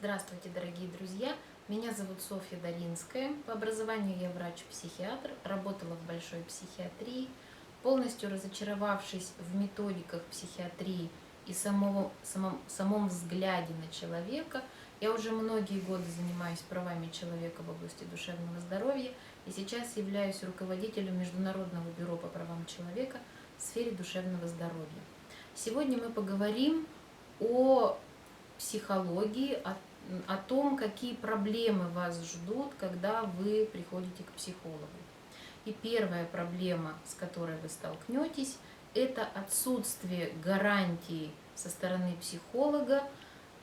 Здравствуйте, дорогие друзья! Меня зовут Софья Долинская. По образованию я врач-психиатр, работала в большой психиатрии. Полностью разочаровавшись в методиках психиатрии и самом взгляде на человека, я уже многие годы занимаюсь правами человека в области душевного здоровья и сейчас являюсь руководителем Международного бюро по правам человека в сфере душевного здоровья. Сегодня мы поговорим о психологии, о том, какие проблемы вас ждут, когда вы приходите к психологу. И первая проблема, с которой вы столкнетесь, это отсутствие гарантии со стороны психолога,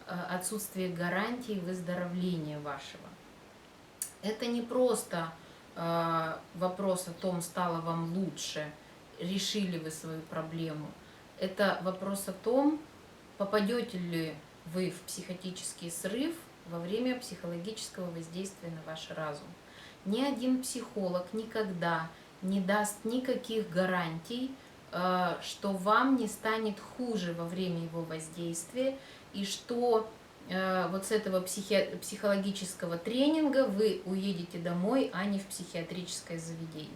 отсутствие гарантии выздоровления вашего. Это не просто вопрос о том, стало вам лучше, решили вы свою проблему. Это вопрос о том, попадете ли вы в психотический срыв во время психологического воздействия на ваш разум. Ни один психолог никогда не даст никаких гарантий, что вам не станет хуже во время его воздействия и что вот с этого психологического тренинга вы уедете домой, а не в психиатрическое заведение.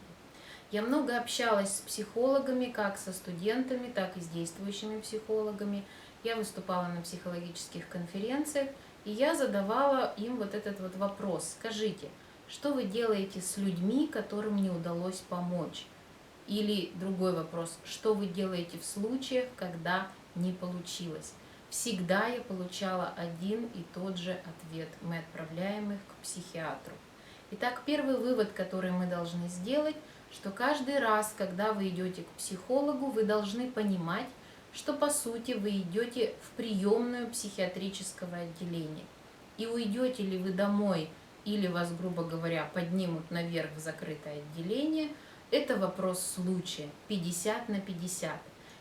Я много общалась с психологами, как со студентами, так и с действующими психологами. Я выступала на психологических конференциях, и я задавала им вот этот вот вопрос. Скажите, что вы делаете с людьми, которым не удалось помочь? Или другой вопрос, что вы делаете в случаях, когда не получилось? Всегда я получала один и тот же ответ. Мы отправляем их к психиатру. Итак, первый вывод, который мы должны сделать, что каждый раз, когда вы идете к психологу, вы должны понимать, что по сути вы идете в приемную психиатрического отделения. И уйдете ли вы домой или вас, грубо говоря, поднимут наверх в закрытое отделение, это вопрос случая, 50/50.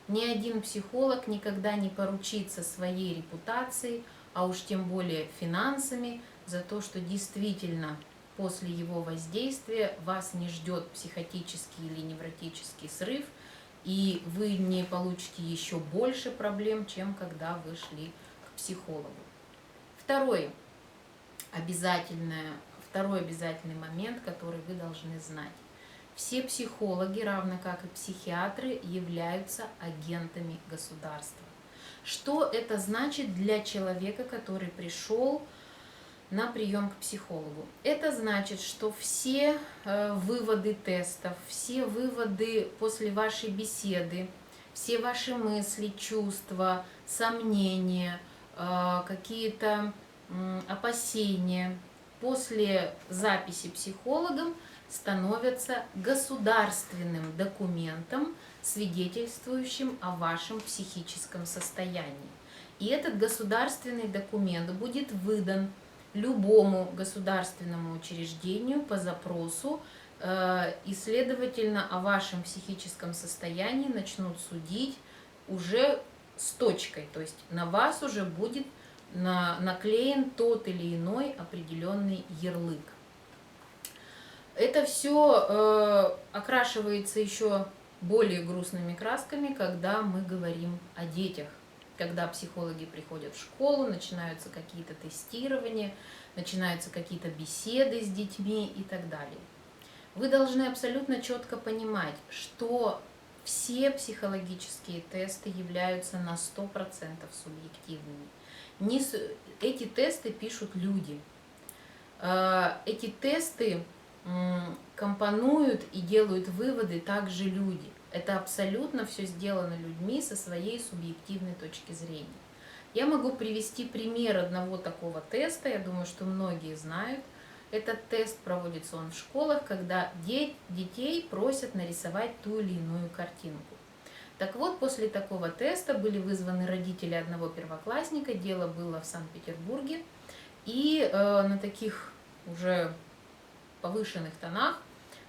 Ни один психолог никогда не поручится своей репутацией, а уж тем более финансами, за то, что действительно после его воздействия вас не ждет психотический или невротический срыв, и вы не получите еще больше проблем, чем когда вы шли к психологу. Второй обязательный момент, который вы должны знать. Все психологи, равно как и психиатры, являются агентами государства. Что это значит для человека, который пришел на прием к психологу? Это значит, что все выводы тестов, все выводы после вашей беседы, все ваши мысли, чувства, сомнения, какие-то опасения после записи психологом становятся государственным документом, свидетельствующим о вашем психическом состоянии. И этот государственный документ будет выдан любому государственному учреждению по запросу, и, следовательно, о вашем психическом состоянии начнут судить уже с точкой, то есть на вас уже будет наклеен тот или иной определенный ярлык. Это все окрашивается еще более грустными красками, когда мы говорим о детях. Когда психологи приходят в школу, начинаются какие-то тестирования, начинаются какие-то беседы с детьми и так далее. Вы должны абсолютно четко понимать, что все психологические тесты являются на 100% субъективными. Эти тесты пишут люди. Эти тесты компонуют и делают выводы также люди. Это абсолютно все сделано людьми со своей субъективной точки зрения. Я могу привести пример одного такого теста, я думаю, что многие знают. Этот тест проводится в школах, когда детей просят нарисовать ту или иную картинку. Так вот, после такого теста были вызваны родители одного первоклассника, дело было в Санкт-Петербурге, и на таких уже повышенных тонах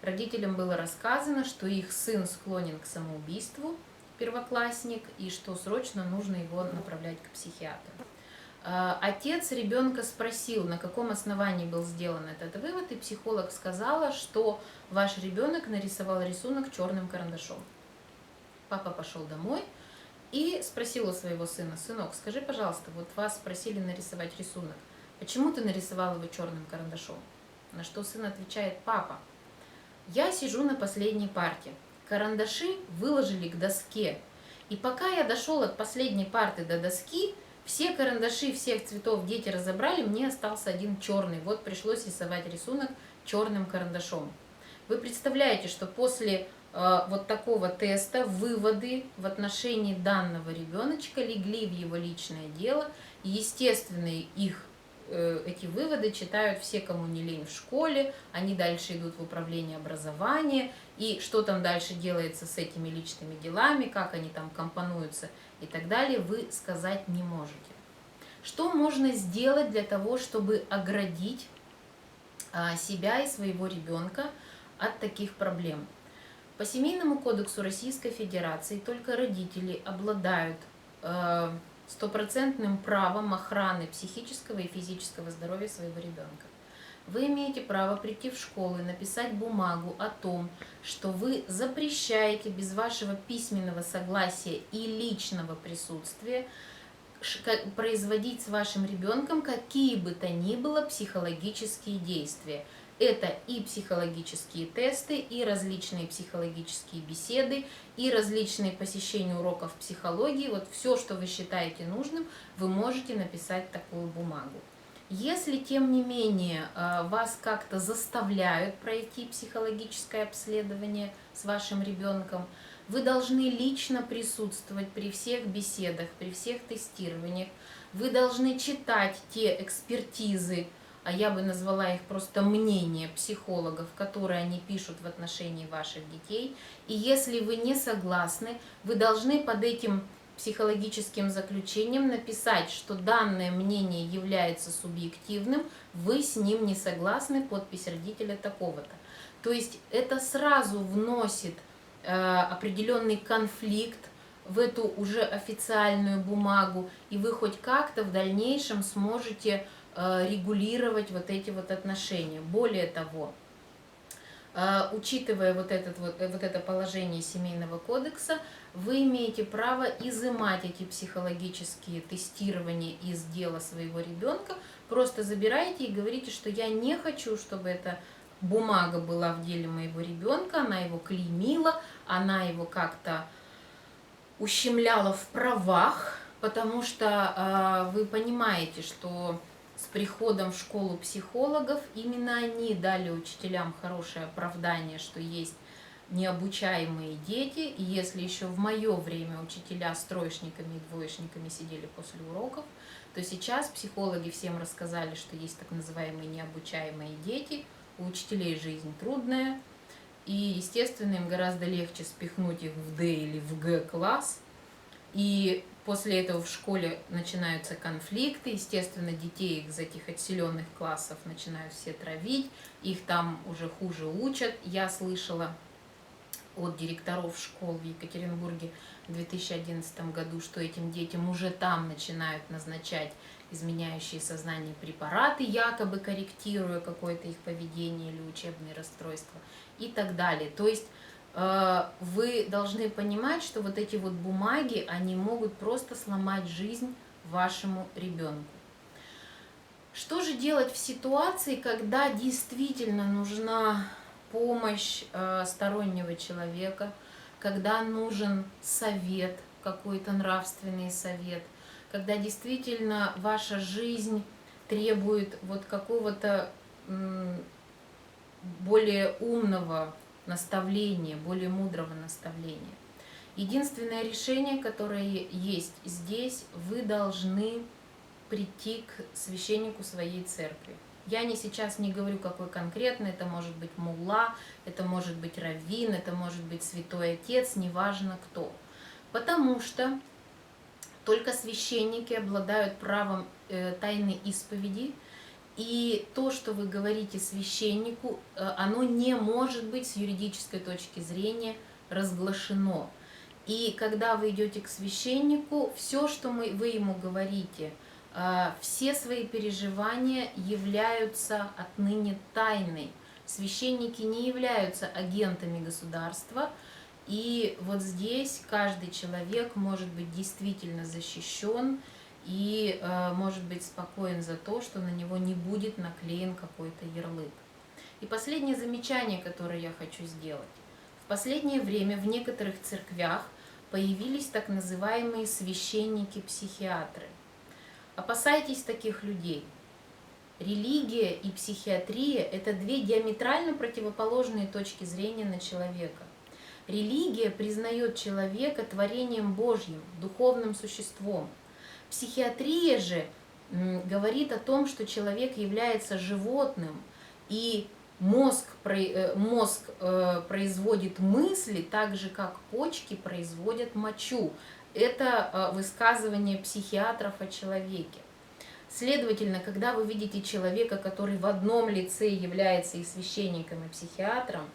родителям было рассказано, что их сын склонен к самоубийству, первоклассник, и что срочно нужно его направлять к психиатру. Отец ребенка спросил, на каком основании был сделан этот вывод, и психолог сказала, что ваш ребенок нарисовал рисунок черным карандашом. Папа пошел домой и спросил у своего сына: сынок, скажи, пожалуйста, вот вас просили нарисовать рисунок, почему ты нарисовал его черным карандашом? На что сын отвечает: папа, я сижу на последней парте, карандаши выложили к доске, и пока я дошел от последней парты до доски, все карандаши всех цветов дети разобрали, мне остался один черный, вот пришлось рисовать рисунок черным карандашом. Вы представляете, что после вот такого теста выводы в отношении данного ребеночка легли в его личное дело, и естественно эти выводы читают все, кому не лень в школе, они дальше идут в управление образования, и что там дальше делается с этими личными делами, как они там компонуются и так далее, вы сказать не можете. Что можно сделать для того, чтобы оградить себя и своего ребенка от таких проблем? По Семейному кодексу Российской Федерации только родители обладают стопроцентным правом охраны психического и физического здоровья своего ребенка. Вы имеете право прийти в школу и написать бумагу о том, что вы запрещаете без вашего письменного согласия и личного присутствия производить с вашим ребенком какие бы то ни было психологические действия. Это и психологические тесты, и различные психологические беседы, и различные посещения уроков психологии. Вот все, что вы считаете нужным, вы можете написать такую бумагу. Если, тем не менее, вас как-то заставляют пройти психологическое обследование с вашим ребенком, вы должны лично присутствовать при всех беседах, при всех тестированиях. Вы должны читать те экспертизы, а я бы назвала их просто мнения психологов, которые они пишут в отношении ваших детей. И если вы не согласны, вы должны под этим психологическим заключением написать, что данное мнение является субъективным, вы с ним не согласны, подпись родителя такого-то. То есть это сразу вносит определенный конфликт в эту уже официальную бумагу, и вы хоть как-то в дальнейшем сможете регулировать вот эти вот отношения. Более того, учитывая вот это положение Семейного кодекса, вы имеете право изымать эти психологические тестирования из дела своего ребенка. Просто забираете и говорите, что я не хочу, чтобы эта бумага была в деле моего ребенка, она его клеймила, она его как-то ущемляла в правах, потому что вы понимаете, что с приходом в школу психологов именно они дали учителям хорошее оправдание, что есть необучаемые дети, и если еще в мое время учителя с троечниками и двоечниками сидели после уроков, то сейчас психологи всем рассказали, что есть так называемые необучаемые дети, у учителей жизнь трудная, и, естественно, им гораздо легче спихнуть их в D или в G класс, и после этого в школе начинаются конфликты, естественно, детей из этих отселенных классов начинают все травить, их там уже хуже учат. Я слышала от директоров школ в Екатеринбурге в 2011 году, что этим детям уже там начинают назначать изменяющие сознание препараты, якобы корректируя какое-то их поведение или учебные расстройства и так далее. То есть вы должны понимать, что вот эти вот бумаги, они могут просто сломать жизнь вашему ребенку. Что же делать в ситуации, когда действительно нужна помощь стороннего человека, когда нужен совет, какой-то нравственный совет, когда действительно ваша жизнь требует вот какого-то более умного наставления, более мудрого наставления. Единственное решение, которое есть здесь, вы должны прийти к священнику своей церкви. Я сейчас не говорю, какой конкретно, это может быть мулла, это может быть раввин, это может быть святой отец, неважно кто. Потому что только священники обладают правом тайной исповеди, и то, что вы говорите священнику, оно не может быть с юридической точки зрения разглашено. И когда вы идете к священнику, все, что вы ему говорите, все свои переживания являются отныне тайной. Священники не являются агентами государства, и вот здесь каждый человек может быть действительно защищен, и может быть спокоен за то, что на него не будет наклеен какой-то ярлык. И последнее замечание, которое я хочу сделать. В последнее время в некоторых церквях появились так называемые священники-психиатры. Опасайтесь таких людей. Религия и психиатрия – это две диаметрально противоположные точки зрения на человека. Религия признает человека творением Божьим, духовным существом. Психиатрия же говорит о том, что человек является животным, и мозг производит мысли так же, как почки производят мочу. Это высказывание психиатров о человеке. Следовательно, когда вы видите человека, который в одном лице является и священником, и психиатром,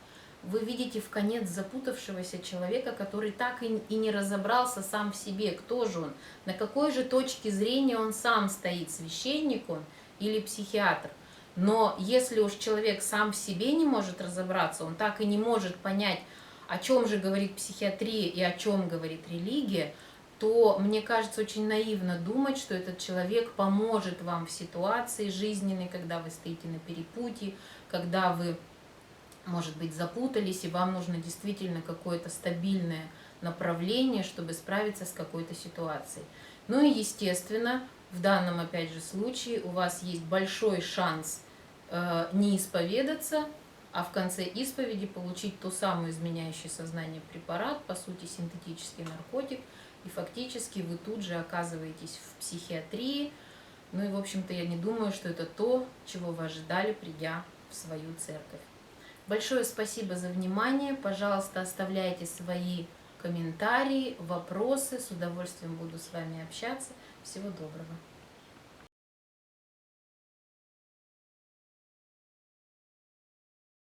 вы видите вконец запутавшегося человека, который так и не разобрался сам в себе, кто же он, на какой же точке зрения он сам стоит, священник он или психиатр. Но если уж человек сам в себе не может разобраться, он так и не может понять, о чем же говорит психиатрия и о чем говорит религия, то, мне кажется, очень наивно думать, что этот человек поможет вам в ситуации жизненной, когда вы стоите на перепутье, когда вы, может быть, запутались, и вам нужно действительно какое-то стабильное направление, чтобы справиться с какой-то ситуацией. Ну и, естественно, в данном, опять же, случае у вас есть большой шанс не исповедаться, а в конце исповеди получить ту самую изменяющий сознание препарат, по сути, синтетический наркотик, и фактически вы тут же оказываетесь в психиатрии. Ну и, в общем-то, я не думаю, что это то, чего вы ожидали, придя в свою церковь. Большое спасибо за внимание. Пожалуйста, оставляйте свои комментарии, вопросы. С удовольствием буду с вами общаться. Всего доброго.